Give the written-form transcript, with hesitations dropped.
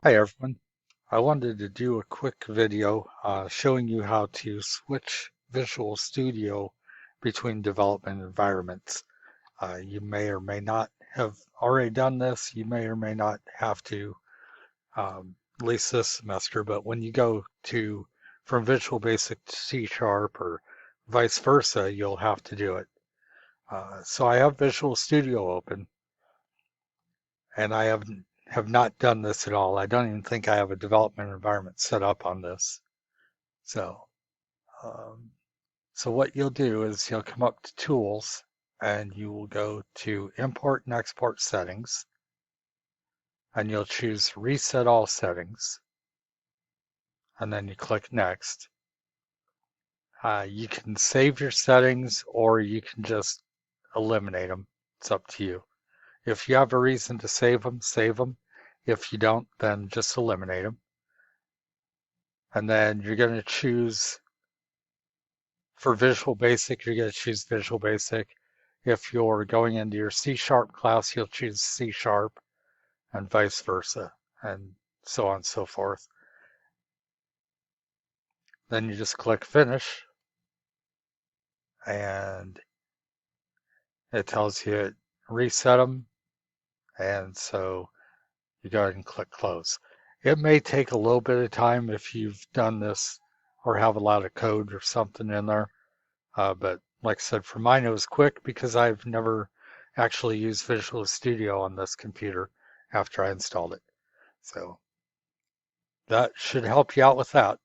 Hi everyone. I wanted to do a quick video showing you how to switch Visual Studio between development environments. You may or may not have already done this. You may or may not have to, at least this semester, but when you go to from Visual Basic to C Sharp or vice versa, you'll have to do it. So I have Visual Studio open and I have not done this at all. I don't even think I have a development environment set up on this. So, um, so what you'll do is you'll come up to Tools and you will go to Import and Export Settings and you'll choose Reset All Settings and then you click Next. You can save your settings or you can just eliminate them. It's up to you. If you have a reason to save them, save them. If you don't, then just eliminate them. And then you're going to choose for Visual Basic, you're going to choose Visual Basic. If you're going into your C Sharp class, you'll choose C Sharp and vice versa, and so on and so forth. Then you just click Finish, and it tells you reset them, and so you go ahead and click Close. It may take a little bit of time if you've done this or have a lot of code or something in there. But like I said, for mine it was quick because I've never actually used Visual Studio on this computer after I installed it. So that should help you out with that.